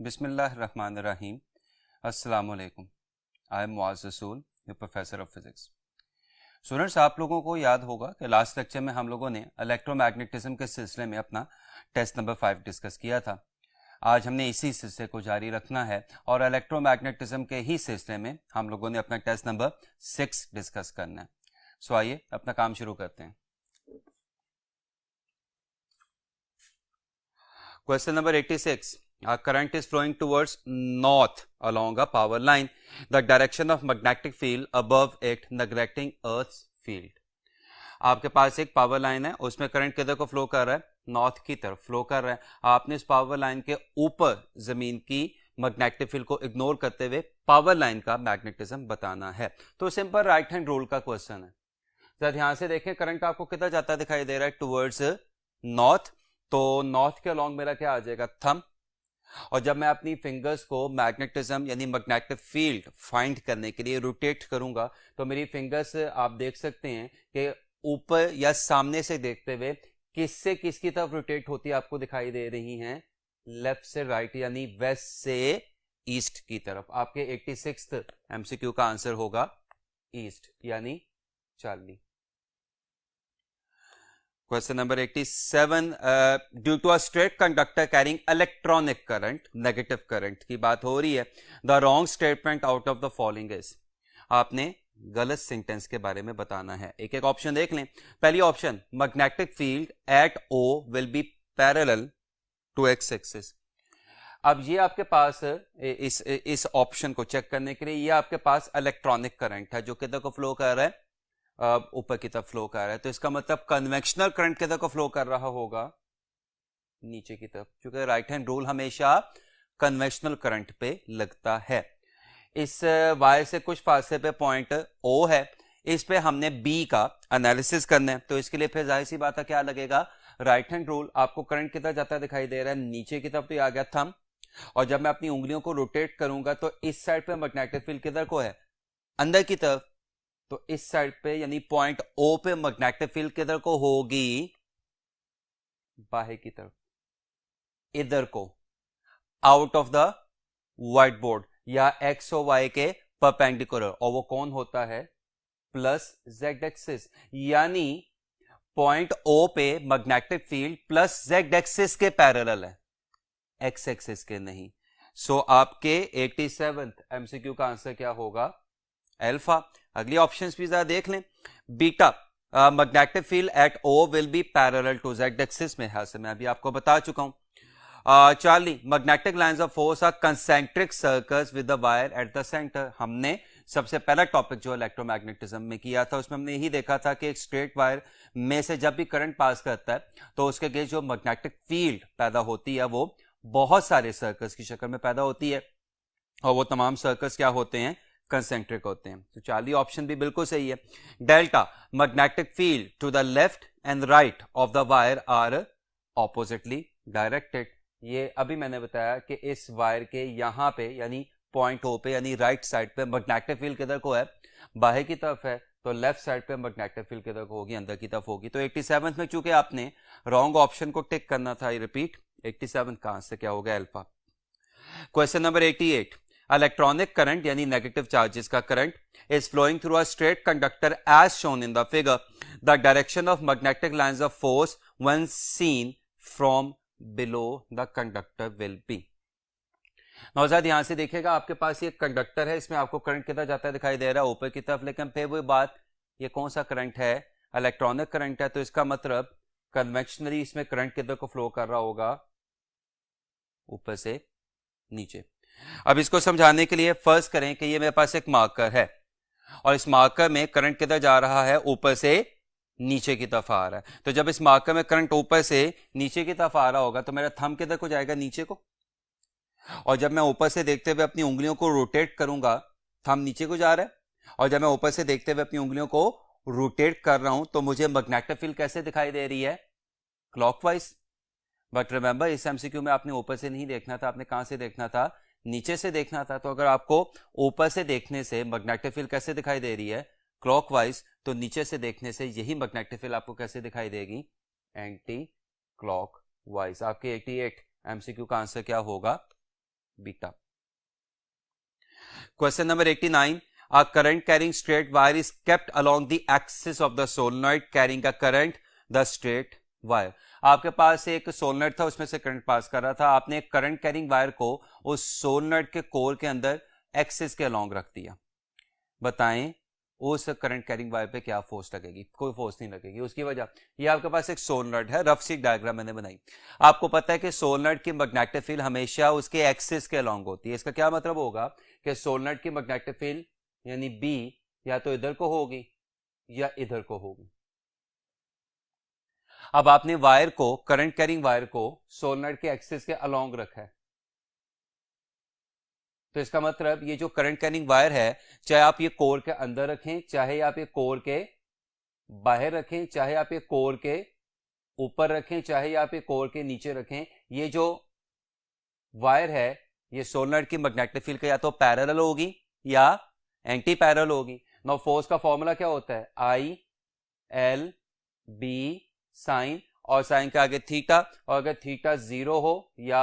बिस्मिल्लाहिर्रहमानिर्रहीम। अस्सलाम वालेकुम। आई एम मुआज़ रसूल, your professor of physics. Students, आप लोगों को याद होगा कि लास्ट लेक्चर में हम लोगों ने इलेक्ट्रोमैग्नेटिज्म के सिलसिले में अपना टेस्ट नंबर 5 डिस्कस किया था। आज हमने इसी सिलसिले को जारी रखना है और इलेक्ट्रोमैग्नेटिज्म के ही सिलसिले में हम लोगों ने अपना टेस्ट नंबर 6 डिस्कस करना है। सो आइए अपना काम शुरू करते हैं। Question number 86. A current is flowing towards north along a power line. The direction of magnetic field above it neglecting Earth's field. आपके पास एक पावर लाइन है, उसमें करंट किधर को फ्लो कर रहा है? नॉर्थ की तरफ फ्लो कर रहा है। आपने इस पावर लाइन के ऊपर जमीन की मैग्नेटिक फील्ड को इग्नोर करते हुए पावर लाइन का मैग्नेटिज्म बताना है। तो सिंपल राइट हैंड रूल का क्वेश्चन है। जरा ध्यान से देखें, करंट आपको किधर जाता दिखाई दे रहा है? Towards north. तो नॉर्थ के अलॉन्ग मेरा क्या आ जाएगा? थंब। और जब मैं अपनी फिंगर्स को मैग्नेटिज्म यानी मैग्नेटिक फील्ड फाइंड करने के लिए रोटेट करूंगा तो मेरी फिंगर्स आप देख सकते हैं कि ऊपर या सामने से देखते हुए किससे किसकी तरफ रोटेट होती है आपको दिखाई दे रही हैं? लेफ्ट से राइट यानी वेस्ट से ईस्ट की तरफ। आपके 86th एमसीक्यू का आंसर होगा ईस्ट यानी Charlie. Question number 87. Due to a straight conductor carrying electronic current, negative current की बात हो रही है, the wrong statement out of the following is. आपने गलत सेंटेंस के बारे में बताना है। एक एक ऑप्शन देख लें। पहली option, magnetic field at O will be parallel to x axis. अब ये आपके पास इस ऑप्शन को चेक करने के लिए ये आपके पास इलेक्ट्रॉनिक करंट है जो किधर को फ्लो कर रहा है? ऊपर की तरफ फ्लो कर रहा है। तो इसका मतलब कन्वेंशनल करंट किधर को फ्लो कर रहा होगा? नीचे की तरफ, क्योंकि राइट हैंड रूल हमेशा कन्वेंशनल करंट पे लगता है। इस वायर से कुछ फासले पे पॉइंट O है, इस पे हमने B का एनालिसिस करना है। तो इसके लिए फिर जाहिर सी बात है क्या लगेगा? Right hand rule. आपको करंट किधर जाता दिखाई दे रहा है? नीचे की तरफ। तो आ गया थंब। और जब मैं अपनी उंगलियों को रोटेट करूंगा तो इस साइड पे मैग्नेटिक फील्ड किधर को है? अंदर की तरफ। तो इस साइड पे यानी पॉइंट O पे मैग्नेटिक फील्ड किधर को होगी? बाहर की तरफ, इधर को, out of the white board या एक्स और वाई के परपेंडिकुलर। और वो कौन होता है? Plus Z axis. यानी पॉइंट O पे magnetic field plus Z axis के पैरेलल है, एक्स एक्सिस के नहीं। सो आपके 87th एमसीक्यू का आंसर क्या होगा? अल्फा। अगली ऑप्शंस भी जरा देख लें। Beta, magnetic field at O will be parallel to Z axis. में से मैं अभी आपको बता चुका हूं। Charlie, magnetic lines of force are concentric circles with the wire at the centre. हमने सबसे पहला टॉपिक जो इलेक्ट्रोमैग्नेटिज्म में किया था उसमें हमने यही देखा था कि एक स्ट्रेट वायर में से जब भी करंट पास करता है तो उसके लिए जो मैग्नेटिक फील्ड पैदा होती है वो बहुत सारे सर्कल्स की शक्ल में पैदा होती है और वो तमाम सर्कल्स क्या होते हैं? कंसेंट्रिक होते हैं। तो चार्ली ऑप्शन भी बिल्कुल सही है। Delta, magnetic field to the left and right of the wire are oppositely directed. ये अभी मैंने बताया कि इस वायर के यहां पे यानी पॉइंट O पे यानी राइट साइड पे मैग्नेटिक फील्ड किधर को है? बाहर की तरफ है। तो लेफ्ट साइड पे मैग्नेटिक फील्ड किधर को होगी? अंदर की तरफ होगी। तो 87th में चूंकि आपने रॉन्ग ऑप्शन को टिक करना था, रिपीट 87th का आंसर क्या होगा? Alpha. Question number 88. Electronic current यानी नेगेटिव चार्जेस का current is flowing through a straight conductor as shown in the figure. The direction of magnetic lines of force when seen from below the conductor will be. नौजाद ध्यान से देखिएगा, आपके पास ये conductor है, इसमें आपको करंट किधर जाता दिखाई दे रहा है? ऊपर की तरफ। लेकिन फिर वही बात, ये कौन सा करंट है? इलेक्ट्रॉनिक करंट है। तो इसका मतलब कन्वेंशनली इसमें करंट किधर को फ्लो कर रहा होगा? ऊपर से नीचे। अब इसको समझाने के लिए फर्ज करें कि ये मेरे पास एक मार्कर है और इस मार्कर में करंट किधर जा रहा है? ऊपर से नीचे की तरफ आ रहा है। तो जब इस मार्कर में करंट ऊपर से नीचे की तरफ आ रहा होगा तो मेरा थंब किधर को जाएगा? नीचे को। और जब मैं ऊपर से देखते हुए अपनी उंगलियों को रोटेट करूंगा, थंब नीचे को जा रहा है। और जब मैं ऊपर से देखते हुए अपनी उंगलियों को रोटेट कर रहा हूं तो मुझे मैग्नेटिक फील्ड कैसे दिखाई दे रही है? क्लॉकवाइज। बट रिमेंबर, इस एमसीक्यू में आपने ऊपर से नहीं देखना था, आपने कहां से देखना था? नीचे से देखना था। तो अगर आपको ऊपर से देखने से मैग्नेटिक फील्ड कैसे दिखाई दे रही है? क्लॉकवाइज। तो नीचे से देखने से यही मैग्नेटिक फील्ड आपको कैसे दिखाई देगी? Anti clockwise. आपके 88 एमसीक्यू का आंसर क्या होगा? Beta. Question number 89, a current carrying straight wire is kept along the axis of the solenoid carrying a current the straight wire। आपके पास एक सोलनॉइड था, उसमें से करंट पास कर रहा था, आपने एक करंट कैरिंग वायर को उस सोलनॉइड के कोर के अंदर एक्सिस के अलोंग रख दिया। बताएं उस करंट कैरिंग वायर पे क्या फोर्स लगेगी? कोई फोर्स नहीं लगेगी। उसकी वजह, ये आपके पास एक सोलनॉइड है, रफ सी डायग्राम मैंने बनाई। आपको पता है कि सोलनॉइड की मैग्नेटिक फील्ड हमेशा उसके एक्सिस के अलोंग होती है। इसका क्या मतलब होगा कि सोलनॉइड की मैग्नेटिक फील्ड यानी बी या तो इधर को होगी या इधर को होगी। अब आपने वायर को, करंट कैरिंग वायर को सोलनॉइड के एक्सिस के अलोंग रखा है, तो इसका मतलब ये जो करंट कैरिंग वायर है, चाहे आप ये कोर के अंदर रखें, चाहे आप ये कोर के बाहर रखें, चाहे आप ये कोर के ऊपर रखें, चाहे आप ये कोर के नीचे रखें, ये जो वायर है ये सोलनॉइड की मैग्नेटिक फील्ड का या तो पैरेलल होगी या एंटी पैरेलल होगी। नाउ फोर्स का फॉर्मूला क्या होता है? आई एल बी साइन, और साइन के आगे थीटा, और अगर थीटा 0 हो या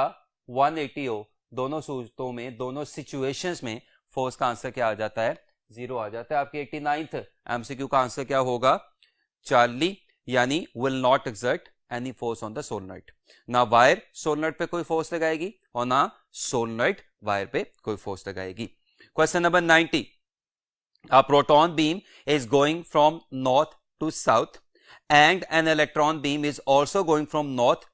180 हो, दोनों सूरतों में, दोनों सिचुएशंस में फोर्स का आंसर क्या आ जाता है? 0 आ जाता है। आपके 89th एमसीक्यू का आंसर क्या होगा? चार्ली, यानी will not exert any force on the solenoid. ना वायर सोलनॉइड पे कोई फोर्स लगाएगी और ना सोलनॉइड वायर पे कोई फोर्स लगाएगी। Question number 90, a proton beam is going from north to south and an electron beam is also going from north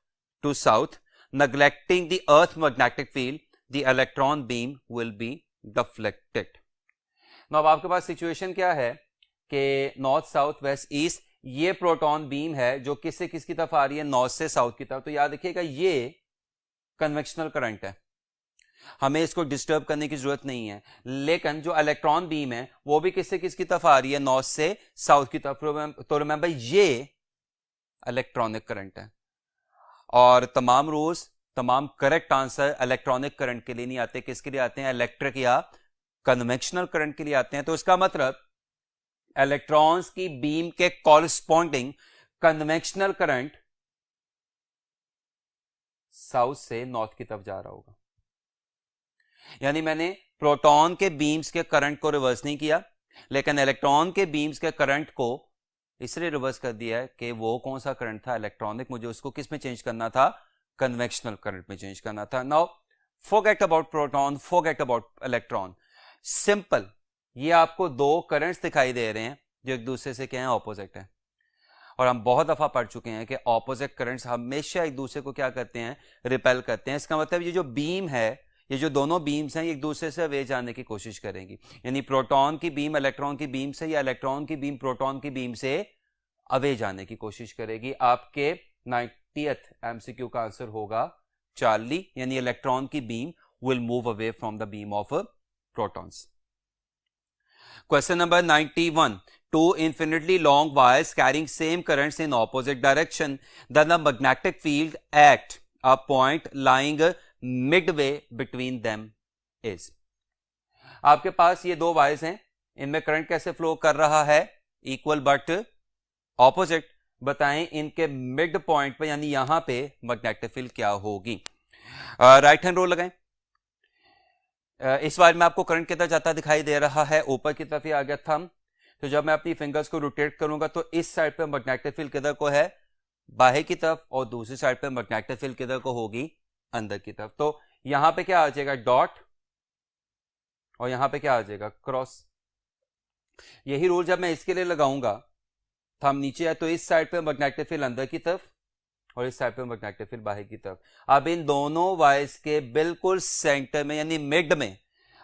to south. Neglecting the earth magnetic field, the electron beam will be deflected. Now अब आपके पास situation क्या है कि north south west east, ये proton beam है जो किससे किसकी तरफ आ रही है? नॉर्थ से साउथ की तरफ। तो याद रखिएगा ये कन्वेक्शनल करंट है, हमें इसको डिस्टर्ब करने की जरूरत नहीं है। लेकिन जो इलेक्ट्रॉन बीम है वो भी किससे किसकी तरफ आ रही है? नॉर्थ से साउथ की तरफ। तो रिमेंबर ये इलेक्ट्रॉनिक करंट है, और तमाम रूल्स, तमाम करेक्ट आंसर इलेक्ट्रॉनिक करंट के लिए नहीं आते। किसके लिए आते हैं? इलेक्ट्रिक या कन्वेक्शनल करंट के लिए आते हैं। तो इसका मतलब इलेक्ट्रॉन्स की बीम के कॉरस्पॉन्डिंग कन्वेक्शनल करंट साउथ से नॉर्थ की तरफ जा रहा होगा। यानी मैंने प्रोटॉन के बीम्स के करंट को रिवर्स नहीं किया, लेकिन इलेक्ट्रॉन के बीम्स के करंट को इसलिए रिवर्स कर दिया है कि वो कौन सा करंट था? इलेक्ट्रॉनिक। मुझे उसको किस में चेंज करना था? कन्वेक्शनल करंट में चेंज करना था। Now forget about proton, forget about electron, simple. ये आपको दो करंट्स दिखाई दे रहे हैं जो एक दूसरे से क्या है? ऑपोजिट है। और हम बहुत दफा पढ़ चुके हैं कि ऑपोजिट करंट्स हमेशा एक दूसरे को क्या करते हैं? रिपेल करते हैं। इसका मतलब ये जो बीम है, ये जो दोनों बीम्स हैं, एक दूसरे से अवे जाने की कोशिश करेंगी। यानी प्रोटॉन की बीम इलेक्ट्रॉन की बीम से या इलेक्ट्रॉन की बीम प्रोटॉन की बीम से अवे जाने की कोशिश करेगी। आपके 90th एमसीक्यू का आंसर होगा चार्ली, यानी इलेक्ट्रॉन की beam will move away from the beam of protons. Question number 91, two infinitely long wires carrying same currents in opposite direction, then the magnetic field at a point lying midway between them is। आपके पास ये दो wires हैं, इनमें current कैसे flow कर रहा है? Equal but opposite. बताएं इनके मिड पॉइंट पे यानी यहां पे मैग्नेटिक फील्ड क्या होगी? राइट हैंड रूल लगाएं। इस बार में आपको करंट किधर जाता दिखाई दे रहा है? ऊपर की तरफ ही आ गया थंब। तो जब मैं अपनी फिंगर्स को रोटेट करूंगा तो इस साइड पे मैग्नेटिक फील्ड किधर को है? बाहर की तरफ, और दूसरी साइड पे मैग्नेटिक फील्ड किधर को होगी? अंदर की तरफ। तो यहां पे क्या आ जाएगा? डॉट, और यहां पे क्या आ जाएगा? क्रॉस। यही रूल जब मैं इसके लिए लगाऊंगा, थंब नीचे है तो इस साइड पे मैग्नेटिक फील्ड अंदर की तरफ और इस साइड पे मैग्नेटिक फील्ड बाहर की तरफ। अब इन दोनों वायर्स के बिल्कुल सेंटर में यानी मिड में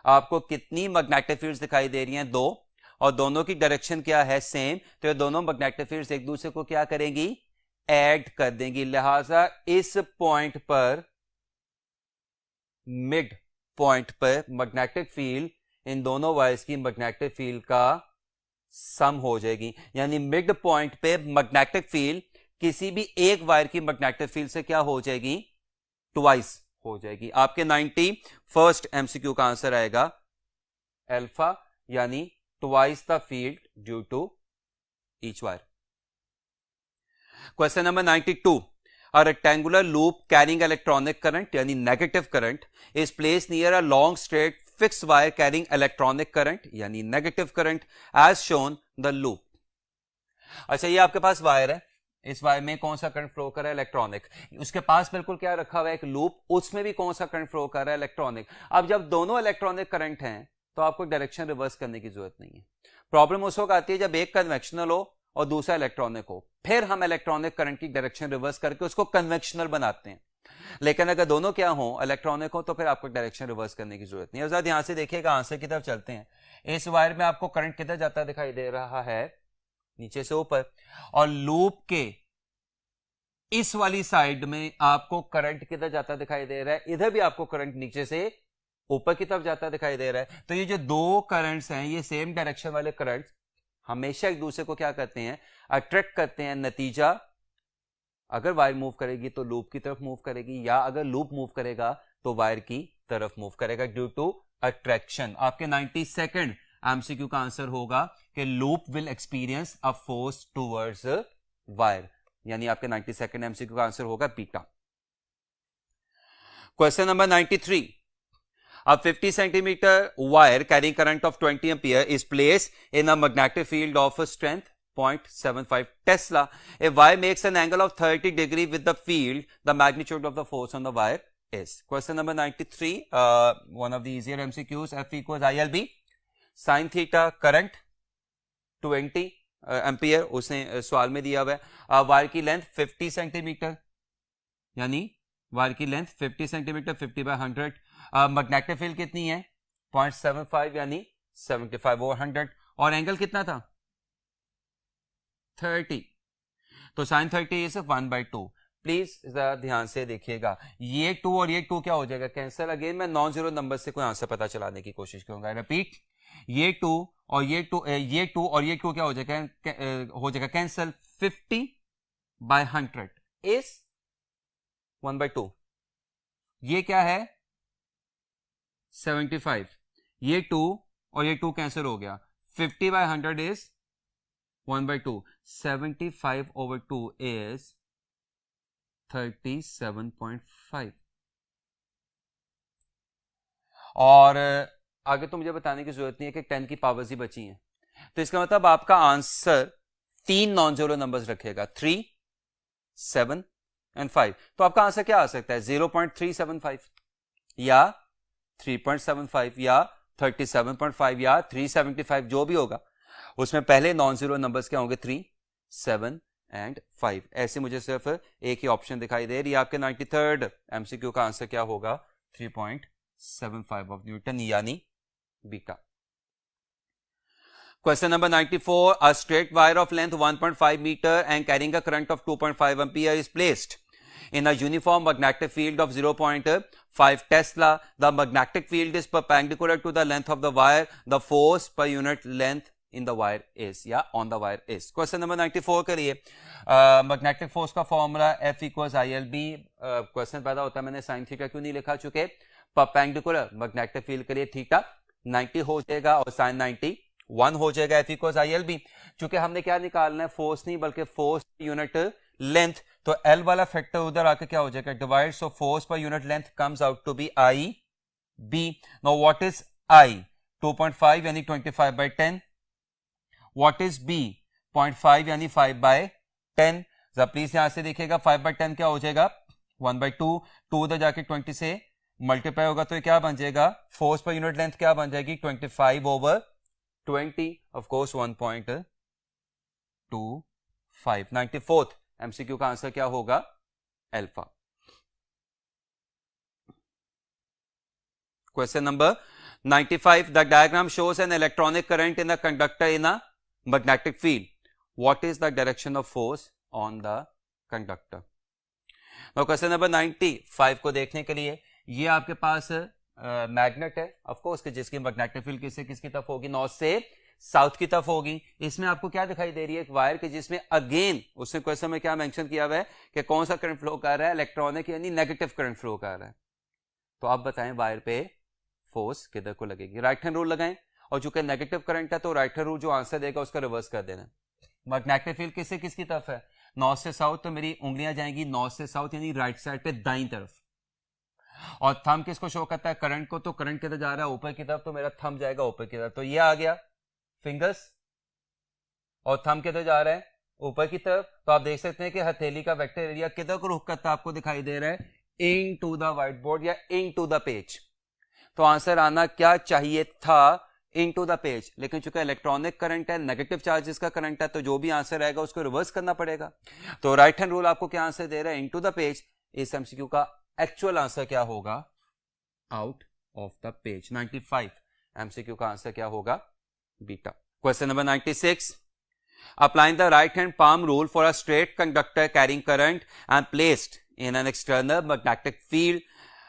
आपको कितनी मैग्नेटिक फील्ड्स दिखाई दे रही हैं? दो, और दोनों की डायरेक्शन क्या है? सेम। तो ये दोनों मैग्नेटिक फील्ड्स एक दूसरे को क्या करेंगी? ऐड कर देंगी। लिहाजा इस पॉइंट पर, मिड पॉइंट पर मैग्नेटिक फील्ड इन दोनों वायर्स की मैग्नेटिक फील्ड का सम हो जाएगी। यानी मिड पॉइंट पे मैग्नेटिक फील्ड किसी भी एक वायर की मैग्नेटिक फील्ड से क्या हो जाएगी? ट्वाइस हो जाएगी। आपके 91st एमसीक्यू का आंसर आएगा अल्फा, यानी twice the field due to each wire. Question number 92. a rectangular loop carrying electronic current यानी negative current is placed near a long straight fixed wire carrying electronic current यानी negative current as shown the loop. अच्छा, ये आपके पास wire है, इस wire में कौन सा करंट फ्लो कर रहा है? इलेक्ट्रॉनिक. उसके पास बिल्कुल क्या रखा हुआ है? एक लूप, उसमें भी कौन सा करंट फ्लो कर रहा है? इलेक्ट्रॉनिक. अब जब दोनों इलेक्ट्रॉनिक करंट हैं तो आपको डायरेक्शन रिवर्स करने की जरूरत नहीं है. प्रॉब्लम उस वक्त आती है जब एक कन्वेंशनल हो और दूसरा इलेक्ट्रॉनिक हो, फिर हम इलेक्ट्रॉनिक करंट की डायरेक्शन रिवर्स करके उसको कन्वेंशनल बनाते हैं. लेकिन अगर दोनों क्या हो, इलेक्ट्रॉनिक हो, तो फिर आपको डायरेक्शन रिवर्स करने की जरूरत नहीं है. जरा ध्यान से देखिएगा, आंसर की तरफ चलते हैं. इस वायर में आपको करंट किधर जाता दिखाई दे रहा है? नीचे से ऊपर. और लूप के इस वाली साइड में आपको करंट किधर जाता दिखाई दे रहा है? इधर भी आपको करंट नीचे से ऊपर की तरफ जाता दिखाई दे रहा है. तो ये जो दो करंट्स हैं, ये सेम डायरेक्शन वाले करंट्स हमेशा एक दूसरे को क्या करते हैं? अट्रैक्ट करते हैं. नतीजा, अगर वायर मूव करेगी तो लूप की तरफ मूव करेगी, या अगर लूप मूव करेगा तो वायर की तरफ मूव करेगा ड्यू टू अट्रैक्शन. आपके 92nd एमसीक्यू का आंसर होगा कि loop will experience a force towards wire, यानी आपके 92nd एमसीक्यू का आंसर होगा beta. Question number 93. A 50 centimeter wire carrying current of 20 ampere is placed in a magnetic field of a strength 0.75 Tesla. If wire makes an angle of 30 degree with the field, the magnitude of the force on the wire is. Question number 93, one of the easier MCQs. F equals ILB. Sin theta current 20 ampere उसने सवाल में दिया हुआ है. Wire की length 50 centimetre, यानी wire की length 50 centimetre, 50/100. Magnetic field कितनी है? 0.75 यानी 75/100. और एंगल कितना था? 30. तो साइन 30 इज 1/2. प्लीज जरा ध्यान से देखिएगा, ये 2 और ये 2 क्या हो जाएगा? कैंसिल. अगेन मैं नॉन जीरो नंबर से कोई आंसर पता चलाने की कोशिश करूंगा. रिपीट, ये 2 और ये 2, ये 2 और ये 2 क्या हो जाएगा? हो जाएगा कैंसिल. 50/100 इज 1/2. ये क्या है? 75. ये 2 और ये 2 कैंसिल हो गया. 50/100 इज 1/2. 75/2 इज 37.5. और आगे तो मुझे बताने की जरूरत नहीं है कि 10 की पावर्स ही बची हैं. तो इसका मतलब आपका आंसर 3 नॉन जीरो नंबर्स रखेगा, 3, 7 एंड 5. तो आपका आंसर क्या आ सकता है? 0.375 या 3.75 या 37.5 या 375, जो भी होगा उसमें पहले नॉन जीरो नंबर्स क्या होंगे? 3, 7 एंड 5. ऐसे मुझे सिर्फ एक ही ऑप्शन दिखाई दे रही है. आपके 93rd एमसीक्यू का आंसर क्या होगा? 3.75 ऑफ न्यूटन, यानी beta. Question number 94. A straight wire of length 1.5 meter and carrying a current of 2.5 ampere is placed in a uniform magnetic field of 0.5 Tesla. The magnetic field is perpendicular to the length of the wire. The force per unit length in the wire is, या on the wire is. Question number 94 करिए. Magnetic force का formula F equals ILB. Question पैदा होता है, मैंने sine theta क्यों नहीं लिखा? चुके परपेंडिकुलर मैग्नेटिक फील्ड के लिए थीटा 90 हो जाएगा और साइन 91 हो जाएगा. F equals ILB. चूंकि हमने क्या निकालना है? फोर्स नहीं बल्कि फोर्स यूनिट लेंथ. तो L वाला फैक्टर उधर आके क्या हो जाएगा? Divide. So force per unit length comes out to be IB. Now what is I? 2.5 यानी 25/10. What is B? 0.5 यानी 5/10. प्लीज यहां से देखिएगा, 5/10 क्या हो जाएगा? 1/2. 2 उधर जाके 20 से मल्टीप्लाई होगा तो ये क्या बन जाएगा? फोर्स पर यूनिट लेंथ क्या बन जाएगी? 25/20. Of course 1.25. 94th एमसीक्यू का आंसर क्या होगा? Alpha. Question number 95. The diagram shows an electronic current in a conductor in a magnetic field. What is the direction of force on the conductor? Question number 95 को देखने के लिए, ये आपके पास magnet है ऑफ कोर्स कि जिसकी मैग्नेटिक फील्ड किसकी तरफ होगी? नॉर्थ से साउथ की तरफ होगी. इसमें आपको क्या दिखाई दे रही है? एक वायर के जिसमें अगेन उसने क्वेश्चन में क्या मेंशन किया हुआ है कि कौन सा करंट फ्लो कर रहा है? इलेक्ट्रॉनिक यानी नेगेटिव करंट फ्लो कर रहा है. तो आप बताएं वायर पे फोर्स किधर को लगेगी? राइट हैंड रूल लगाएं, और चूंकि नेगेटिव करंट है तो राइट हैंड रूल जो आंसर देगा उसका रिवर्स कर देना. मैग्नेटिक फील्ड किसकी तरफ है? नॉर्थ से साउथ, तो मेरी उंगलियां जाएंगी नॉर्थ से साउथ यानी राइट साइड पे दाईं तरफ। और थंब किसको शो करता है? करंट को। तो करंट किधर जा रहा है? ऊपर की तरफ, तो मेरा थंब जाएगा ऊपर की तरफ। तो ये आ गया फिंगर्स, और थंब किधर जा रहा है? ऊपर की तरफ। तो आप देख सकते हैं कि हथेली का वेक्टर एरिया किधर को रुख करता है? आपको दिखाई दे रहा है इन टू द व्हाइट बोर्ड या इन टू द पेज। तो आंसर आना क्या चाहिए था? इन टू द पेज। लेकिन चूंकि इलेक्ट्रॉनिक करंट है, नेगेटिव चार्जेस का करंट है, तो जो भी आंसर आएगा उसको रिवर्स करना पड़ेगा। तो राइट हैंड रूल आपको क्या आंसर दे रहा है? इन टू द पेज। इस एमसीक्यू का एक्चुअल आंसर क्या होगा? Out of the page. 95 MCQ का आंसर क्या होगा? Beta. Question number 96, applying the right hand palm rule for a straight conductor carrying current and placed in an external magnetic field,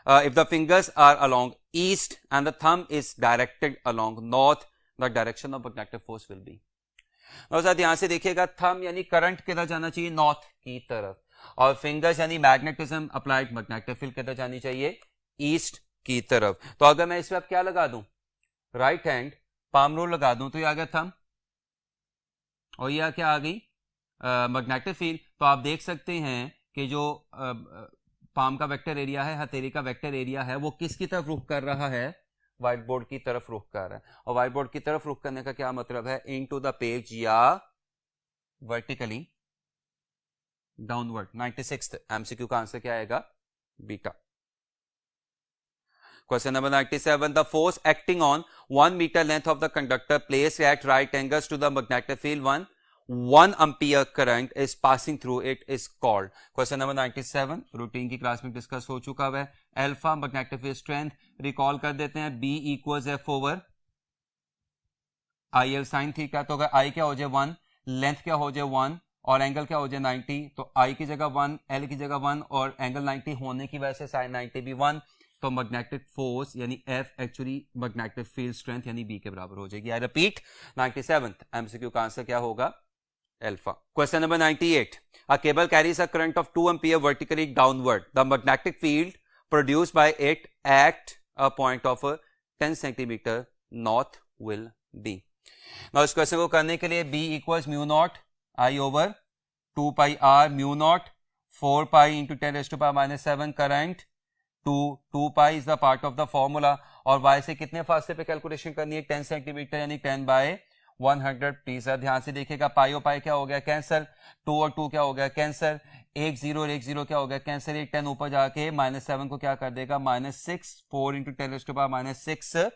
if the fingers are along east and the thumb is directed along north, the direction of magnetic force will be। और साथ ध्यान से देखिएगा, thumb यानी current किधर जाना चाहिए? North की तरफ। और फिंगर्स यानी मैग्नेटिज्म अप्लाइड मैग्नेटिक फील्ड किधर जानी चाहिए? ईस्ट की तरफ। तो अगर मैं इस पे अब क्या लगा दूं? राइट हैंड पाम रूल लगा दूं, तो ये आ गया थंब, और यह क्या आ गई? Magnetic field. तो आप देख सकते हैं कि जो पाम का वेक्टर एरिया है, हथेली का वेक्टर एरिया है, वो किसकी तरफ रुख कर रहा है? व्हाइट बोर्ड की तरफ रुख कर रहा है। और व्हाइट बोर्ड की तरफ रुख करने का क्या मतलब है? इन टू द पेज या वर्टिकली डाउनवर्ड। 96 एमसीक्यू का आंसर क्या आएगा? Beta. Question number 97, the force acting on 1 meter length of the conductor placed at right angles to the magnetic field 1 ampere current is passing through it is called। Question number 97 routine की class में discuss हो चुका है। Alpha magnetic field strength recall कर देते हैं, B equals F over I L sine theta. तो अगर आई क्या हो जाए 1, लेंथ क्या हो जाए 1 और एंगल क्या हो जाए 90, तो आई की जगह 1, एल की जगह 1 और एंगल 90 होने की वजह से साइन 90 भी 1। तो मैग्नेटिक फोर्स यानी F actually magnetic field strength यानी B के बराबर हो जाएगी। आई रिपीट, 97th एमसीक्यू का आंसर क्या होगा? Alpha. Question number 98, a cable carries a current of 2 ampere vertically downward, the magnetic field produced by it at a point of 10 centimetre north will be. Now इस question को करने के लिए B equals mu not I over 2 pi are mu naught 4 pi into 10⁻⁻7 current 2 pi is the part of the formula. और y से कितने फासले पे कैलकुलेशन करनी है? 10 सेंटीमीटर यानी 10/100। प्लीज ध्यान से देखिएगा, पाई और पाई क्या हो गया? कैंसर। 2 और 2 क्या हो गया? कैंसर। 1 0 और 1 0 क्या हो गया? कैंसर। एक 10 ऊपर जाके -7 को क्या कर देगा? -6। 4 इंटू 10⁻⁻6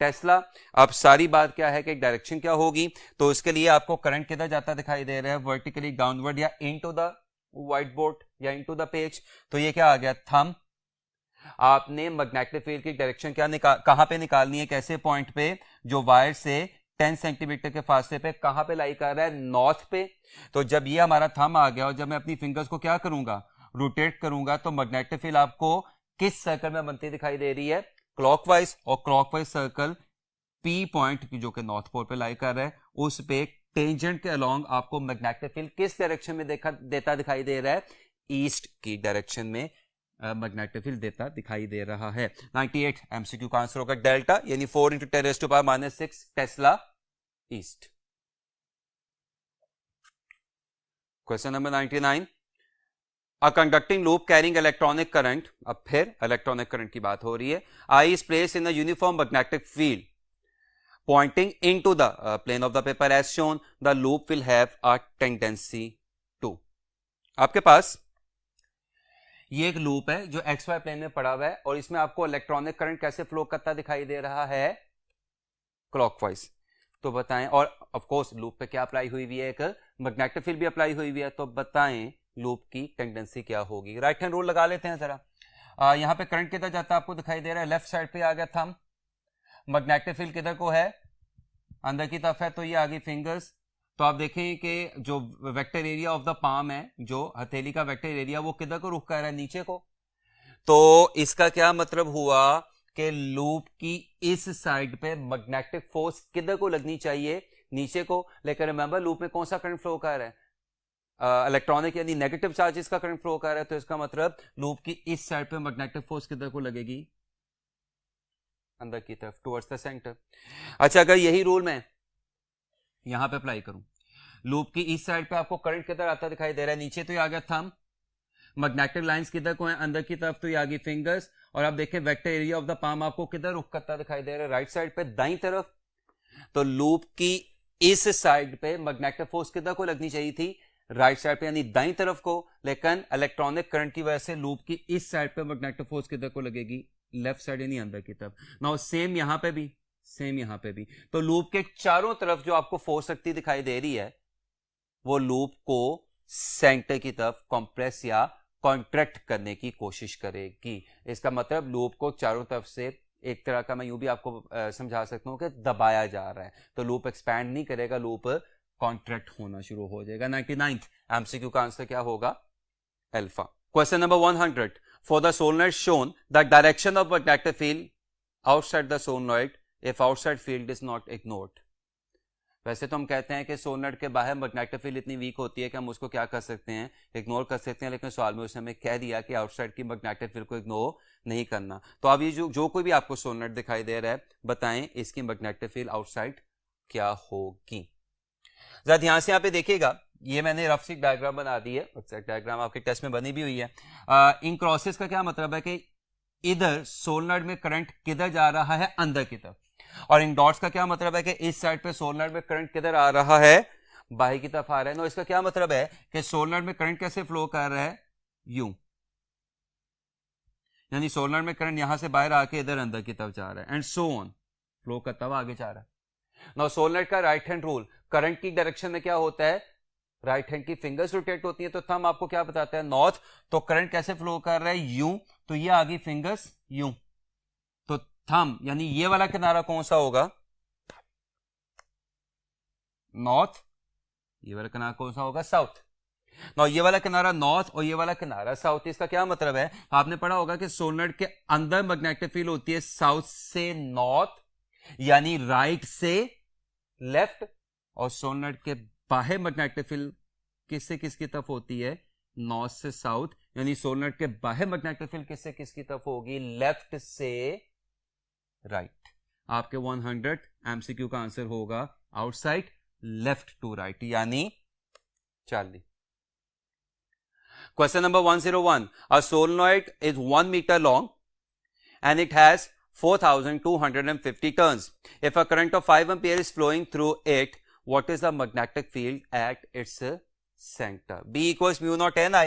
टेस्ला। अब सारी बात क्या है कि डायरेक्शन क्या होगी? तो इसके लिए आपको करंट किधर जाता दिखाई दे रहा है? वर्टिकली डाउनवर्ड या इनटू द व्हाइट बोर्ड या इनटू द पेज। तो ये क्या आ गया? थंब। आपने मैग्नेटिक फील्ड की डायरेक्शन कहां पे निकालनी है? कैसे पॉइंट पे? जो वायर से 10 सेंटीमीटर के फासले पे कहां पे लाई कर रहा है? नॉर्थ पे। तो जब ये हमारा थंब आ गया और जब मैं अपनी फिंगर्स को क्या करूंगा? रोटेट करूंगा, तो मैग्नेटिक फील्ड आपको किस सर्कल में बनती दिखाई दे रही है? क्लॉकवाइज। और क्लॉकवाइज सर्कल पी पॉइंट जो कि नॉर्थ पोल पे लाई कर रहा है, उस पे टेंजेंट के अलोंग आपको मैग्नेटिक फील्ड किस डायरेक्शन में देता दिखाई दे रहा है? ईस्ट की डायरेक्शन में मैग्नेटिक फील्ड देता दिखाई दे रहा है। 98 एमसीक्यू का आंसर होगा डेल्टा यानी 4 into 10⁻⁻6 tesla east. Question number 99, a conducting loop carrying electronic current. अब फिर इलेक्ट्रॉनिक करंट की बात हो रही है। I is placed in a uniform magnetic field pointing into the plane of the paper as shown, the loop will have a tendency to। आपके पास ये एक लूप है जो एक्स वाई प्लेन में पड़ा हुआ है और इसमें आपको इलेक्ट्रॉनिक करंट कैसे फ्लो करता दिखाई दे रहा है? क्लॉकवाइज। तो बताएं, और ऑफ कोर्स लूप पे क्या अप्लाई हुई हुई है? एक मैग्नेटिक फील्ड भी अप्लाई हुई हुई है। तो बताएं लूप की टेंडेंसी क्या होगी? राइट हैंड रूल लगा लेते हैं जरा। यहां पे करंट किधर जाता आपको दिखाई दे रहा है? लेफ्ट साइड पे आ गया थंब। मैग्नेटिक फील्ड किधर को है? अंदर की तरफ है, तो ये आ गई फिंगर्स। तो आप देखें कि जो vector area of the palm है, जो हथेली का वेक्टर एरिया, वो किधर को रुख कर रहा है? नीचे को। तो इसका क्या मतलब हुआ कि लूप की इस साइड पे मैग्नेटिक फोर्स किधर को लगनी चाहिए? नीचे को। लेकिन रिमेंबर लूप में कौन सा करंट फ्लो कर रहा है? इलेक्ट्रॉनिक यानी नेगेटिव चार्जेस का करंट फ्लो कर रहा है। तो इसका मतलब लूप की इस साइड पे मैग्नेटिक फोर्स किधर को लगेगी? अंदर की तरफ, टुवर्ड्स द सेंटर। अच्छा, अगर यही रूल मैं यहां पे अप्लाई करूं, लूप की इस साइड पे आपको करंट किधर आता दिखाई दे रहा है, नीचे तो ये आ गया थंब, मैग्नेटिक लाइंस किधर को है, अंदर की तरफ तो ये आ गई फिंगर्स, और आप देखें vector area of the palm आपको किधर रुख करता दिखाई दे रहा है, राइट साइड पे दाईं तरफ। तो लूप की इस साइड पे मैग्नेटिक फोर्स किधर को लगनी चाहिए थी, राइट साइड पे यानी दाईं तरफ को, लेकिन इलेक्ट्रॉनिक करंट की वजह से लूप की इस साइड पे मैग्नेटिक फोर्स किधर को लगेगी, लेफ्ट साइड यानी अंदर की तरफ। नाउ सेम यहां पे भी, सेम यहां पे भी। तो लूप के चारों तरफ जो आपको फोर्स शक्ति दिखाई दे रही है वो लूप को सेंटर की तरफ कंप्रेस या कॉन्ट्रैक्ट करने की कोशिश करेगी। इसका मतलब लूप को चारों तरफ से एक तरह का, मैं यूं भी आपको समझा सकता हूं कि दबाया जा रहा है, तो लूप एक्सपैंड नहीं करेगा, लूप कॉन्ट्रैक्ट होना शुरू हो जाएगा। 99th एमसीक्यू का आंसर क्या होगा, alpha. Question number 100, for the solenoid shown the direction of magnetic field outside the solenoid if outside field is not ignored. वैसे तो हम कहते हैं कि सोलेनॉइड के बाहर मैग्नेटिक फील्ड इतनी वीक होती है कि हम उसको क्या कर सकते हैं, इग्नोर कर सकते हैं, लेकिन सवाल में उसने हमें कह दिया कि आउटसाइड की मैग्नेटिक फील्ड को इग्नोर नहीं करना। तो अब ये जो कोई भी आपको सोलेनॉइड दिखाई दे रहा है, बताएं इसकी मैग्नेटिक फील्ड आउटसाइड क्या होगी। जरा ध्यान से यहाँ पे देखिएगा, ये मैंने रफ सी डायग्राम बना दी है, एग्जैक्ट डायग्राम आपके टेस्ट में बनी भी हुई है। इन क्रॉसेस का क्या मतलब है कि इधर सोलेनॉइड में करंट किधर जा रहा है, अंदर की तरफ, और इन डॉट्स का क्या मतलब है कि इस साइड पे सोलेनॉइड में करंट किधर आ रहा है, बाहर की तरफ आ रहा है। नो, इसका क्या मतलब है कि सोलेनॉइड में करंट कैसे फ्लो कर रहा है, यूं, यानी सोलेनॉइड में करंट यहां से बाहर आके इधर अंदर की तरफ जा रहा है, एंड सो ऑन, फ्लो करता हुआ आगे जा रहा है। नाउ सोलेनॉइड का राइट हैंड रूल, करंट की डायरेक्शन में क्या होता है, राइट हैंड की फिंगर्स रोटेट होती है, तो थंब आपको क्या बताता है, नॉर्थ। तो करंट कैसे फ्लो कर रहा है, यूं, तो ये आ गई फिंगर्स यूं, तो थंब यानी ये वाला किनारा कौन सा होगा, नॉर्थ, ये वाला किनारा कौन सा होगा, साउथ। ना ये वाला किनारा नॉर्थ और ये वाला किनारा साउथ। इसका क्या मतलब है, आपने पढ़ा होगा कि सोलेनॉइड के अंदर मैग्नेटिक फील्ड होती है साउथ से नॉर्थ, यानी राइट से लेफ्ट, और सोलेनॉइड के बाहर मैग्नेटिक फील्ड किससे किसकी तरफ होती है, नॉर्थ से साउथ, यानी सोलेनॉइड के बाहर मैग्नेटिक फील्ड किससे किसकी तरफ होगी, लेफ्ट से राइट। आपके 100 एमसीक्यू का आंसर होगा आउटसाइड लेफ्ट टू राइट, यानी 40। Question number 101. A solenoid is 1 meter long and it has 4,250 turns. If a current of 5 ampere is flowing through it, what is the magnetic field at its center? B equals mu naught Ni.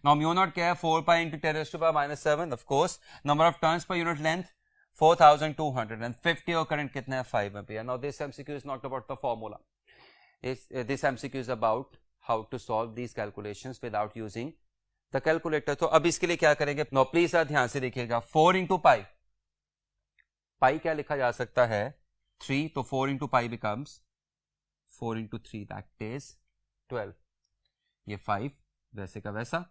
Now mu naught क्या है, 4 pi into 10 raised to power minus 7, of course. Number of turns per unit length 4,250 और current कितना है, 5 ampere. Now this MCQ is not about the formula. This MCQ is about how to solve these calculations without using the calculator. तो अब इसके लिए क्या करेंगे, no please ध्यान से देखिएगा, 4 इंटू पाई, पाई क्या लिखा जा सकता है, 3, तो 4 into pi becomes 4 into 3, that is 12, ये 5 वैसे का वैसा।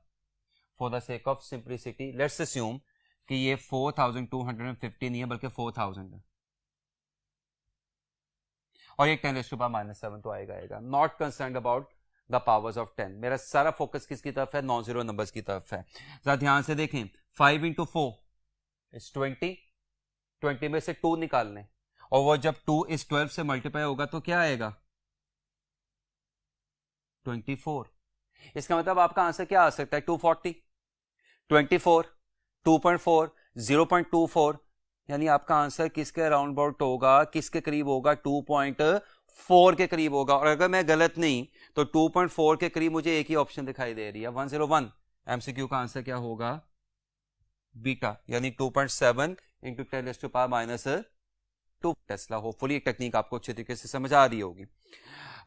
For the sake of simplicity let's assume कि ये 4,250 नहीं है बल्कि 4,000 है, और ये 10 raised to power minus 7 तो आएगा। Not concerned about the powers of 10, मेरा सारा फोकस किसकी तरफ है, नॉन जीरो नंबर्स की तरफ है। जरा ध्यान से देखें, 5 इंटू 4 इज 20, 20 में से 2 निकालने, और वो जब 2 इस 12 से मल्टीप्लाई होगा तो क्या आएगा, 24। इसका मतलब आपका आंसर क्या आ सकता है, 240, 24, 2.4, 0.24, यानी आपका आंसर किसके अराउंड अबाउट होगा, किसके करीब होगा, 2.4 के करीब होगा। और अगर मैं गलत नहीं तो 2.4 के करीब मुझे एक ही ऑप्शन दिखाई दे रही है, 101 एमसीक्यू का आंसर क्या होगा, बीटा, यानी 2.7 into 10 raised to power minus 2 Tesla. Hopefully technique आपको अच्छे तरीके से समझ आ रही होगी।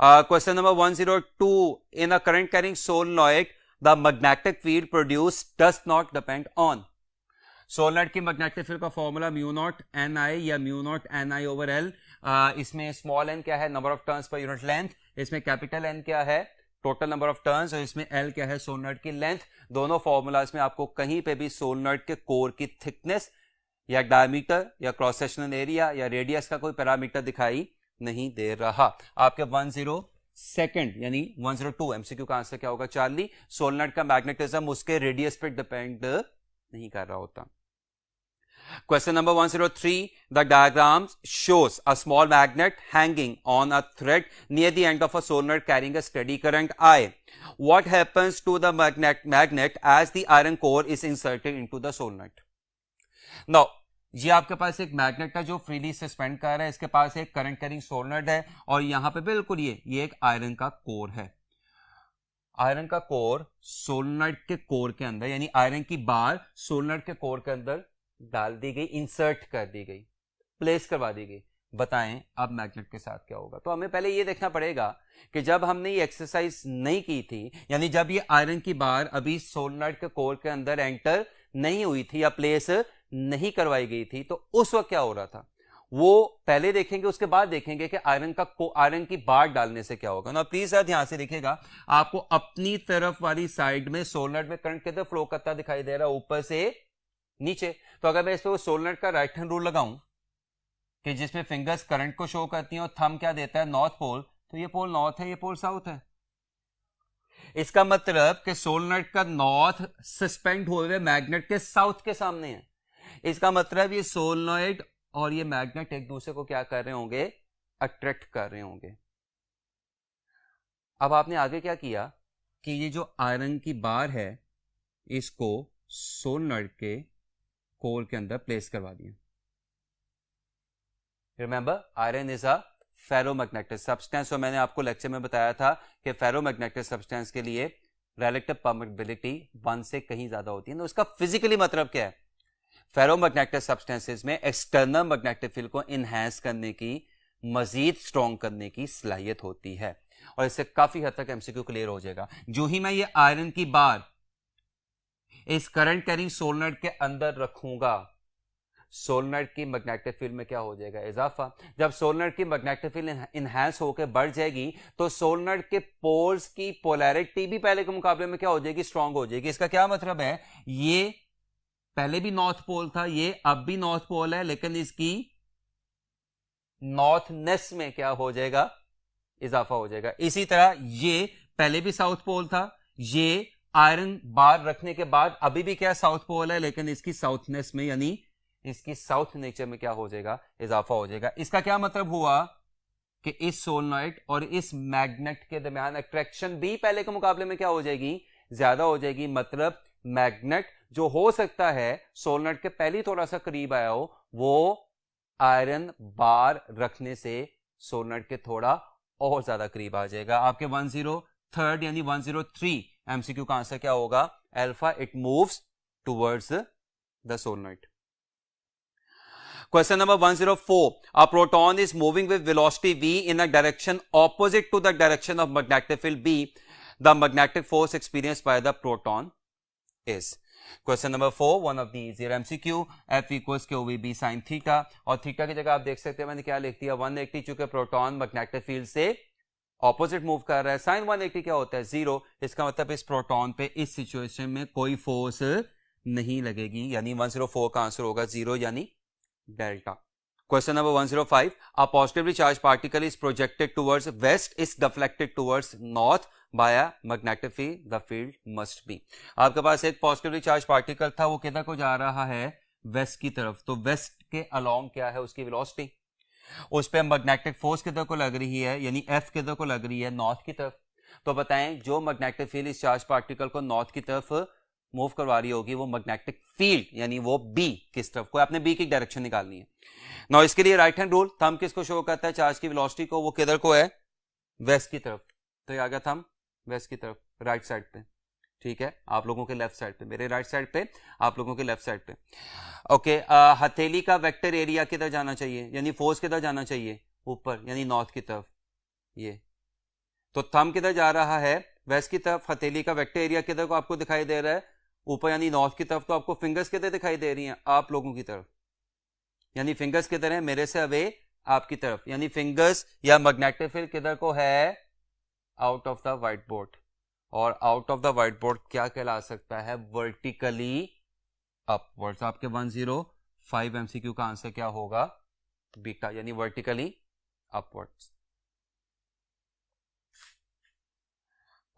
Question number 102, in a current carrying solenoid the magnetic field produced does not depend on. Solenoid की मैग्नेटिक फील्ड का फॉर्मूला म्यू नॉट एन आई या mu not an I over L. इसमें स्मॉल एन क्या है, number of turns per unit length, इसमें capital N क्या है, total number of turns, और इसमें एल क्या है, सोलेनॉइड की लेंथ। दोनों फॉर्मूलाज में आपको कहीं पे भी सोलेनॉइड के कोर की थिकनेस या डायमीटर या क्रॉस सेक्शनल एरिया या रेडियस का कोई पैरामीटर दिखाई नहीं दे रहा। आपके 102 यानी 102 एमसीक्यू का आंसर क्या होगा, 40। सोलेनॉइड का मैग्नेटिज्म उसके रेडियस पे डिपेंड नहीं कर रहा होता। Question number 103. The diagram shows a small magnet hanging on a thread near the end of a solenoid carrying a steady current I. What happens to the magnet as the iron core is inserted into the solenoid? Now, ये आपके पास एक magnet है जो freely suspend कर रहा है, इसके पास एक करंट कैरिंग सोलेनोइड है और यहां पे बिल्कुल ये एक आयरन का कोर है. आयरन का कोर सोलेनोइड के कोर के अंदर, यानी आयरन की बार सोलेनोइड के कोर के अंदर डाल दी गई, इंसर्ट कर दी गई, प्लेस करवा दी गई. बताएं अब मैग्नेट के साथ क्या होगा. तो हमें पहले ये देखना पड़ेगा कि जब हमने ये एक्सरसाइज नहीं की थी, यानी जब ये आयरन की बार अभी सोलेनोइड के कोर के अंदर एंटर नहीं हुई थी या प्लेस नहीं करवाई गई थी, तो उस वक्त क्या हो रहा था वो पहले देखेंगे, उसके बाद देखेंगे कि आयरन की बार डालने से क्या होगा ना. प्लीज सर ध्यान से देखिएगा, आपको अपनी तरफ वाली साइड में सोलेनोइड में करंट किधर फ्लो करता दिखाई दे रहा है, ऊपर से नीचे. तो अगर मैं इस पे सोलेनोइड का राइट हैंड रूल लगाऊं कि जिसमें फिंगर्स करंट को शो करती हैं और थंब क्या देता है, नॉर्थ पोल, तो ये पोल नॉर्थ है, ये पोल साउथ है. इसका मतलब कि सोलेनोइड का नॉर्थ सस्पेंड हुए हुए मैग्नेट के साउथ के सामने है. इसका मतलब ये सोलेनोइड और ये मैग्नेट एक दूसरे को क्या कर रहे होंगे, अट्रैक्ट कर रहे होंगे. अब आपने आगे क्या किया कि ये जो आयरन की बार है इसको सोलेनोइड के कोर के अंदर प्लेस करवा दिया. Remember, iron is a ferromagnetic substance और मैंने आपको लेक्चर में बताया था कि फेरोमैग्नेटिक सब्सटेंस के लिए रिलेटिव परमिटिविटी 1 से कहीं ज्यादा होती है. तो उसका फिजिकली मतलब क्या है, फेरोमैग्नेटिक सब्सटेंसेस में एक्सटर्नल मैग्नेटिक फील्ड को इनहैंस करने की, मजीद स्ट्रॉन्ग करने की सलाहियत होती है. और इससे काफी हद तक एमसीक्यू क्लियर हो जाएगा. जो ही मैं ये आयरन की बार इस करंट कैरिंग सोलेनोइड के अंदर रखूंगा, सोलेनोइड की मैग्नेटिक फील्ड में क्या हो जाएगा, इजाफा. जब सोलेनोइड की मैग्नेटिक फील्ड इनहैंस होकर बढ़ जाएगी तो सोलेनोइड के पोल्स की पोलैरिटी भी पहले के मुकाबले में क्या हो जाएगी, स्ट्रांग हो जाएगी. इसका क्या मतलब है, ये पहले भी नॉर्थ पोल था, ये अब भी नॉर्थ पोल है, लेकिन इसकी नॉर्थनेस में क्या हो जाएगा, इजाफा हो जाएगा. इसी तरह ये पहले भी साउथ पोल था, ये आयरन बार रखने के बाद अभी भी क्या साउथ पोल है, लेकिन इसकी साउथनेस में यानी इसकी साउथ नेचर में क्या हो जाएगा, इजाफा हो जाएगा. इसका क्या मतलब हुआ कि इस सोलेनोइड और इस मैग्नेट के दरमियान अट्रैक्शन भी पहले के मुकाबले में क्या हो जाएगी, ज्यादा हो जाएगी. मतलब मैग्नेट जो हो सकता है सोलेनोइड के पहले थोड़ा सा करीब आया हो, वो आयरन बार रखने से सोलेनोइड के थोड़ा और ज्यादा करीब आ जाएगा. आपके 103 यानी 103 एमसीक्यू का आंसर क्या होगा, alpha. It moves towards the solenoid. Question number 104. A proton is moving with velocity v in a direction opposite to the direction of magnetic field B. The magnetic force experienced by the proton is. Question number 4. One of the easier MCQ. F equals QVB sin theta. और theta की जगह आप देख सकते हैं मैंने क्या लिख दिया, 180, चूंकि प्रोटॉन मैग्नेटिक फील्ड से ऑपोजिट मूव कर रहा है. साइन 180 क्या होता है, 0. इसका मतलब इस प्रोटॉन पे इस सिचुएशन में कोई फोर्स नहीं लगेगी, यानी 104 का आंसर होगा 0 यानी delta. Question number 105. A positively charged particle is projected towards west, is deflected towards north by a magnetic field. The field must be. आपके पास एक पॉजिटिवली चार्ज पार्टिकल था, वो किधर को जा रहा है, वेस्ट की तरफ. तो वेस्ट के अलोंग क्या है उसकी वेलोसिटी, उस पर मैग्नेटिक फोर्स किधर को लग रही है, यानी एफ किधर को लग रही है, नॉर्थ की तरफ. तो बताएं जो मैग्नेटिक फील्ड इस चार्ज पार्टिकल को नॉर्थ की तरफ मूव करवा रही होगी, वो मैग्नेटिक फील्ड यानी वो बी किस तरफ को, आपने बी की डायरेक्शन निकालनी है. नाउ इसके लिए राइट हैंड रूल, थंब किसको शो करता है, चार्ज की वेलोसिटी को, वो किधर को है, वेस्ट की तरफ. तो ये आ गया थंब वेस्ट की तरफ, राइट साइड पे. ठीक है, आप लोगों के लेफ्ट साइड पे, मेरे राइट साइड पे, आप लोगों के लेफ्ट साइड पे. ओके, हथेली का वेक्टर एरिया किधर जाना चाहिए, यानी फोर्स किधर जाना चाहिए, ऊपर यानी नॉर्थ की तरफ. ये तो थंब किधर जा रहा है, वेस्ट की तरफ. हथेली का वेक्टर एरिया किधर को आपको दिखाई दे रहा है, ऊपर यानी नॉर्थ की तरफ. तो आपको फिंगर्स किधर दिखाई दे रही हैं, आप लोगों की तरफ, यानी फिंगर्स किधर है, मेरे से अवे आपकी तरफ, यानी फिंगर्स या मैग्नेटिक फील्ड किधर को है, out of the white board. और out of the white board क्या कहला सकता है, वर्टिकली अपवर्ड्स. आपके 105 एमसीक्यू का आंसर क्या होगा, बीटा, यानी vertically upwards.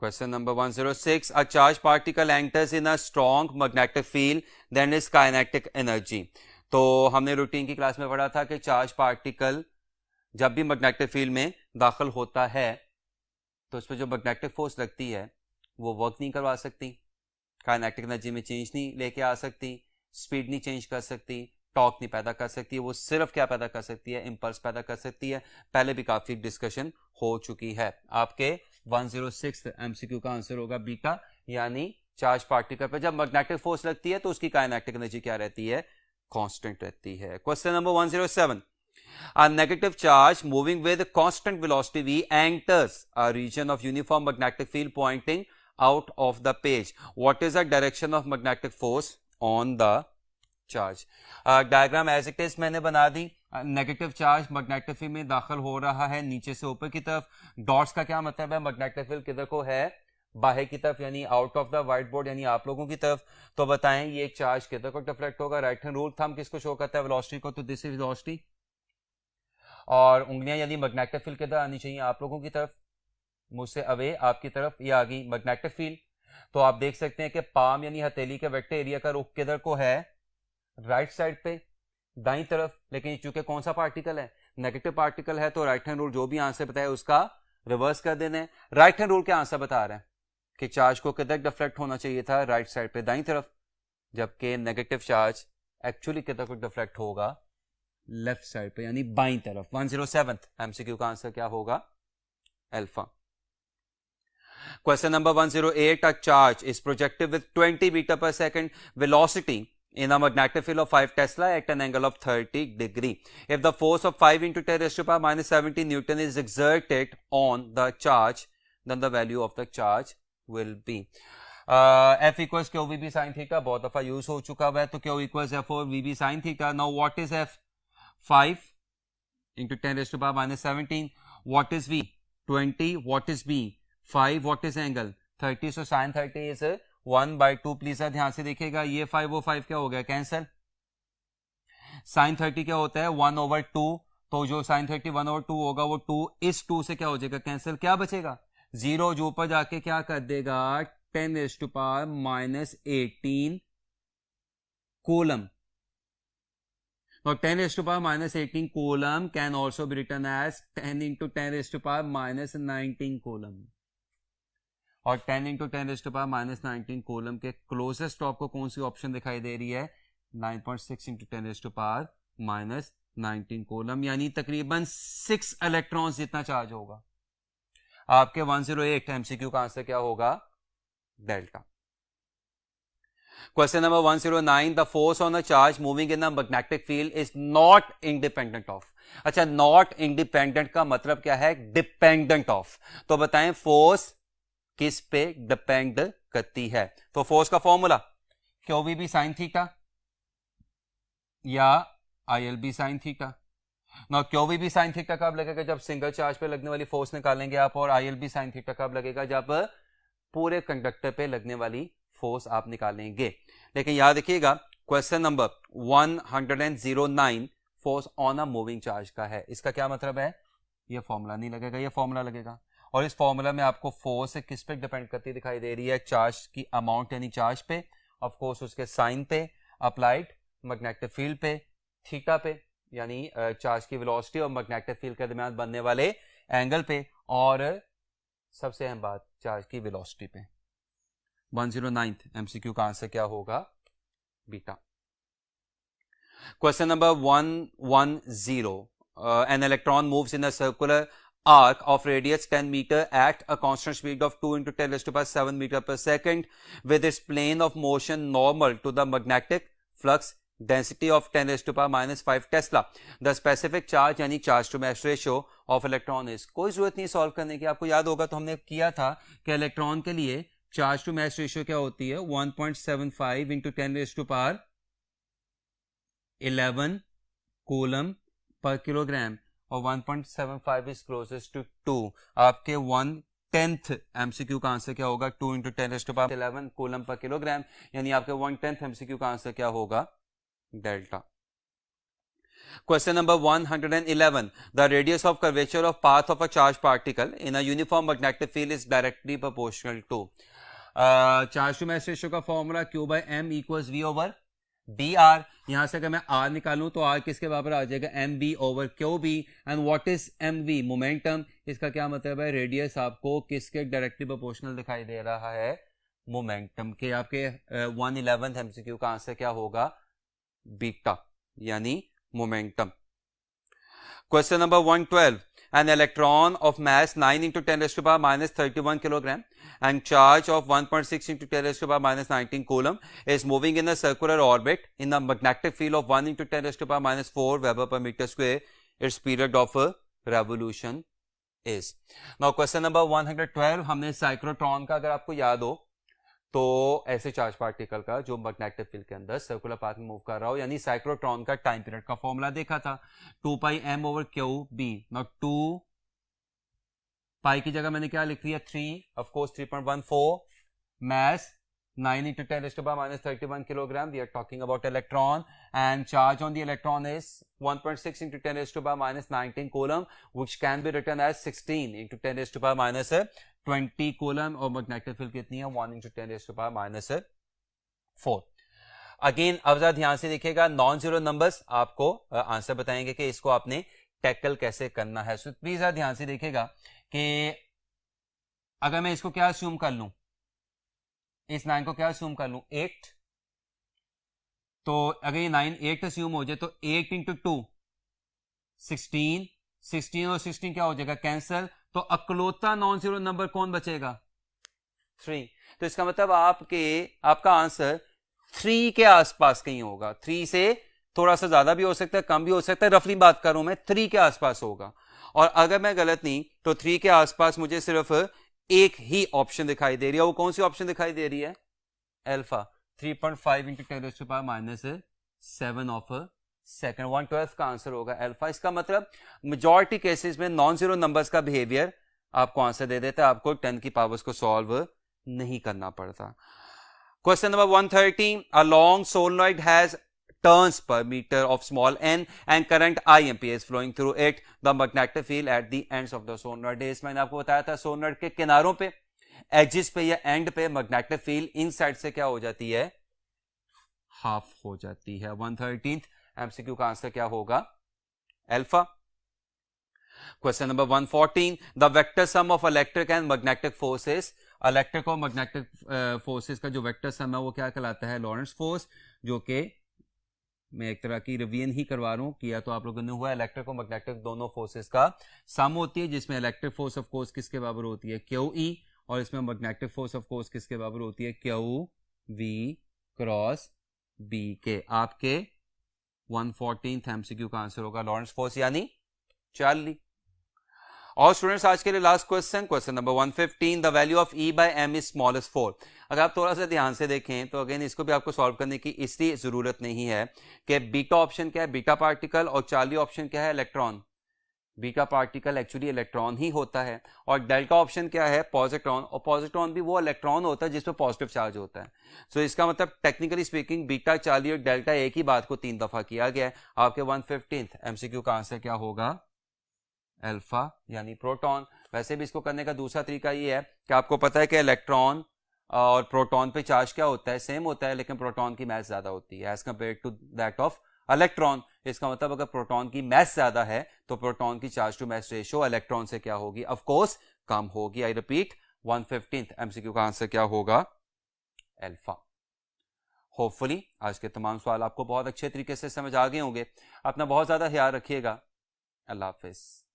Question number 106. A charged particle enters in a strong magnetic field, then is kinetic energy. तो हमने रूटीन की क्लास में पढ़ा था कि चार्ज पार्टिकल जब भी मैग्नेटिक फील्ड में दाखिल होता है तो उस पर जो मैग्नेटिक फोर्स लगती है वो वर्क नहीं करवा सकती, काइनेटिक एनर्जी में चेंज नहीं लेके आ सकती, स्पीड नहीं चेंज कर सकती, टॉर्क नहीं पैदा कर सकती। वो सिर्फ क्या पैदा कर सकती है, इंपल्स पैदा कर सकती है। पहले भी काफी डिस्कशन हो चुकी है। आपके 106 एमसीक्यू का आंसर होगा बीटा, यानी चार्ज पार्टिकल पर जब मैग्नेटिक फोर्स लगती है तो उसकी काइनेटिक एनर्जी क्या रहती है, कांस्टेंट रहती है। Question number 107, a negative charge moving with constant velocity v enters a region of uniform magnetic field pointing out of the page. What is the direction of magnetic force on the charge? Diagram as it is मैंने बना दी। Negative charge magnetic field में दाखिल हो रहा है नीचे से ऊपर की तरफ। डॉट्स का क्या मतलब है, मैग्नेटिक फील्ड किधर को है, बाहर की तरफ, यानी out of the white board, यानी आप लोगों की तरफ। तो बताएं ये एक चार्ज किधर को डिफ्लेक्ट होगा, राइट हैंड रूल थंब किसको शो करता है, वेलोसिटी को, तो दिस इज वेलोसिटी। और उंगलियां यानी मैग्नेटिक फील्ड किधर आनी चाहिए, आप लोगों की तरफ, मुझसे अवे आपकी तरफ, ये आ गई मैग्नेटिक फील्ड। तो आप देख सकते हैं कि पाम यानी हथेली के वेक्टर एरिया का रुख किधर को है, राइट साइड पे, दाईं तरफ। लेकिन चूंकि कौन सा पार्टिकल है, नेगेटिव पार्टिकल है, तो राइट हैंड रूल जो भी आंसर बताया उसका रिवर्स कर देना है। राइट हैंड रूल क्या आंसर बता रहा है कि चार्ज को किधर डिफ्लेक्ट होना चाहिए था, राइट साइड पे, दाईं तरफ, जबकि नेगेटिव चार्ज एक्चुअली किधर को डिफ्लेक्ट होगा, लेफ्ट साइड पे, यानी बाईं तरफ। 107 एमसीक्यू का आंसर क्या होगा, alpha. Question number 108, a charge is projected with 20 meter per second velocity in a magnetic field of 5 Tesla at an angle of 30 degree. If the force of 5 into 10 raised to power minus 70 Newton is exerted on the charge, then the value of the charge will be. F equals Q V B sin theta, बहुत दफा use हो चुका हुआ है, तो Q equals F और V B sin theta. Now what is F? 5 into 10 raised to power minus 17. What is V? 20. What is B? 5. What is angle? 30. So sin 30 is 1/2. Please ध्यान से देखिएगा, ये 5 वो 5 क्या हो गया, कैंसल। sin 30 क्या होता है, 1/2। तो जो sin 30 1/2 होगा वो 2 इस 2 से क्या हो जाएगा, कैंसिल। क्या बचेगा, 0। जो ऊपर जाके क्या कर देगा, 10 raised to power minus 18 coulomb. Now 10 raised to power minus 18 coulomb can also be written as 10 into 10 raised to power minus 19 coulomb. और 10 into 10 raised to power minus 19 coulomb के क्लोजेस्ट टॉप को कौन सी ऑप्शन दिखाई दे रही है, 9.6 into 10 raised to power minus 19 coulomb, यानी तकरीबन 6 इलेक्ट्रॉन्स जितना चार्ज होगा। आपके 108 एमसीक्यू का आंसर क्या होगा, delta. Question number 109, the force on a charge moving in a magnetic field is not independent of. अच्छा, not independent का मतलब क्या है, dependent of। तो बताएं फोर्स किस पे डिपेंड करती है। तो फोर्स का फॉर्मूला QVB sin थीटा या ILB sin थीटा। ना QVB sin थीटा कब लगेगा, जब सिंगल चार्ज पे लगने वाली फोर्स निकालेंगे आप, और ILB sin थीटा कब लगेगा, जब पूरे कंडक्टर पे लगने वाली फोर्स आप निकालेंगे। लेकिन याद रखिएगा question number 109 force on a moving charge का है। इसका क्या मतलब है, ये फॉर्मूला नहीं लगेगा, ये फॉर्मूला लगेगा। और इस फॉर्मूला में आपको फोर्स किस पे डिपेंड करती दिखाई दे रही है, चार्ज की अमाउंट यानी चार्ज पे, ऑफ कोर्स उसके साइन पे, अप्लाइड मैग्नेटिक फील्ड पे, थीटा पे यानी चार्ज की वेलोसिटी और मैग्नेटिक फील्ड के दरमियान बनने वाले एंगल पे, और सबसे अहम बात चार्ज की वेलोसिटी पे। 109 एमसीक्यू का आंसर क्या होगा, beta. Question number 110, an electron moves in a circular arc of radius 10 meter at a constant speed of 2 into 10 raised to power 7 meter per second with its plane of motion normal to the magnetic flux density of 10 raised to power minus 5 Tesla. The specific charge यानी charge to mass ratio of electron is। कोई जरूरत नहीं solve करने की, आपको याद होगा तो हमने किया था कि इलेक्ट्रॉन के लिए चार्ज टू मास रेशियो क्या होती है, 1.75 into 10 raised to power 11 coulomb per kilogram, और 1.75 is closest to 2। आपके 1/10 एमसीक्यू का आंसर क्या होगा, 2 into 10 raised to power 11 coulomb per kilogram, यानी आपके 1/10 एमसीक्यू का आंसर क्या होगा, delta. Question number 111, the radius of curvature of path of a charged particle in a uniform magnetic field is directly proportional to। Charge to mass ratio का formula Q/m equals V over B R, यहां से अगर मैं are निकालूं तो are किसके बराबर आ जाएगा, M B over Q B. And what is M V, momentum. इसका क्या मतलब है, रेडियस आपको किसके डायरेक्टली प्रोपोर्शनल दिखाई दे रहा है, मोमेंटम के। आपके 111th एमसीक्यू का आंसर क्या होगा, बीटा यानी momentum. Question number 112. An electron of mass 9 into 10 raised to power minus 31 kilogram and charge of 1.6 into 10 raised to power minus 19 coulomb is moving in a circular orbit in a magnetic field of 1 into 10 raised to power minus 4 Weber per meter square. Its period of revolution is. Now question number 112. हमने cyclotron का अगर आपको याद हो तो ऐसे charge particle का जो मैग्नेटिक फील्ड के अंदर सर्कुलर पाथ में मूव कर रहा हो, यानी साइक्लोट्रॉन का टाइम पीरियड का फॉर्मूला देखा था 2 pi m over Q B. Now 2 pi की जगह मैंने क्या लिख दिया 3, of course 3.14, mass 9 into 10 raised to power minus 31 kilogram. We are talking about electron and charge on the electron is 1.6 into 10 raised to power minus 19 coulomb, which can be written as 16 into 10 raised to power minus 20 coulomb. और magnetic field कितनी है 1 into 10 raised to power minus 4. Again अब जरा ध्यान से देखिएगा, non zero numbers आपको answer बताएंगे कि इसको आपने टैकल कैसे करना है। सो प्लीज जरा ध्यान से देखिएगा कि अगर मैं इसको क्या अस्यूम कर लूं, इस 9 को क्या अस्यूम कर लूं 8, तो अगर ये 9 8 अस्यूम हो जाए तो 8 इंटू 2 16, 16 और 16 क्या हो जाएगा कैंसल, तो अकलौता नॉन जीरो नंबर कौन बचेगा 3। तो इसका मतलब आपका आंसर 3 के आसपास कहीं होगा, 3 से थोड़ा सा ज्यादा भी हो सकता है, कम भी हो सकता है, रफली बात कर रहा हूं मैं 3 के आसपास होगा। और अगर मैं गलत नहीं तो 3 के आसपास मुझे सिर्फ एक ही ऑप्शन दिखाई दे रही है, वो कौन सी ऑप्शन दिखाई दे रही है, alpha 3.5 into 10 to power minus 7 of second, 1/12 का आंसर होगा अल्फा। इसका मतलब मेजॉरिटी केसेस में नॉन जीरो नंबर्स का बिहेवियर आपको आंसर दे देता है, आपको 10 की पावर्स को सॉल्व नहीं करना पड़ता। Question number 113, a long solenoid has turns per meter of small n and current IMP is flowing through it. The magnetic field at the ends of the solenoid is, मैंने आपको बताया था solenoid के किनारों पे, एजिस पे या and पे मैग्नेटिक फील्ड इन साइड से क्या हो जाती है, हाफ हो जाती है। 113th एमसीक्यू का आंसर क्या होगा, alpha. Question number 114, the vector sum of electric and magnetic forces, electric और मैग्नेटिक फोर्सेस का जो वेक्टर सम है वो क्या कहलाता है, लॉरेंस फोर्स, जो कि मैं एक तरह की रिवीजन ही करवा रहा हूं, किया तो आप लोगों ने हुआ, इलेक्ट्रिक और मैग्नेटिक दोनों फोर्सेस का सम होती है, जिसमें इलेक्ट्रिक फोर्स ऑफ कोर्स किसके बराबर होती है, क्यू ई, और इसमें मैग्नेटिक फोर्स ऑफ कोर्स किसके बराबर होती है, क्यू वी क्रॉस बी के। आपके 114th एमसीक्यू का आंसर होगा लॉरेंस फोर्स यानी चार्ली। और स्टूडेंट्स आज के लिए last question, question number 115, the value of E by M is smallest 4। अगर आप थोड़ा सा ध्यान से देखें तो अगेन इसको भी आपको सॉल्व करने की इसलिए जरूरत नहीं है कि बीटा ऑप्शन क्या है, बीटा पार्टिकल, और चार्ली ऑप्शन क्या है, electron. Beta particle actually electron ही होता है, और डेल्टा ऑप्शन क्या है, पॉजिट्रॉन, और पॉजिट्रॉन भी वो इलेक्ट्रॉन होता है जिसपे पॉजिटिव चार्ज होता है। सो इसका मतलब टेक्निकली स्पीकिंग बीटा, चार्ली और डेल्टा एक ही बात को 3 दफा किया गया है। आपके 115th एमसीक्यू का आंसर क्या होगा, अल्फा यानी प्रोटॉन। वैसे भी इसको करने का दूसरा तरीका ये है कि आपको पता है कि इलेक्ट्रॉन और प्रोटॉन पे चार्ज क्या होता है, सेम होता है, लेकिन प्रोटॉन की मास ज्यादा होती है as compare to that of electron. इसका मतलब अगर प्रोटॉन की मास ज्यादा है तो प्रोटॉन की charge to mass ratio electron से क्या होगी, ऑफ कोर्स कम होगी। आई रिपीट, 115th एमसीक्यू का आंसर क्या होगा, अल्फा। होपफुली आज के तमाम सवाल आपको बहुत अच्छे तरीके से समझ आ गए होंगे। अपना बहुत ज्यादा ख्याल रखिएगा। अल्लाह हाफिज।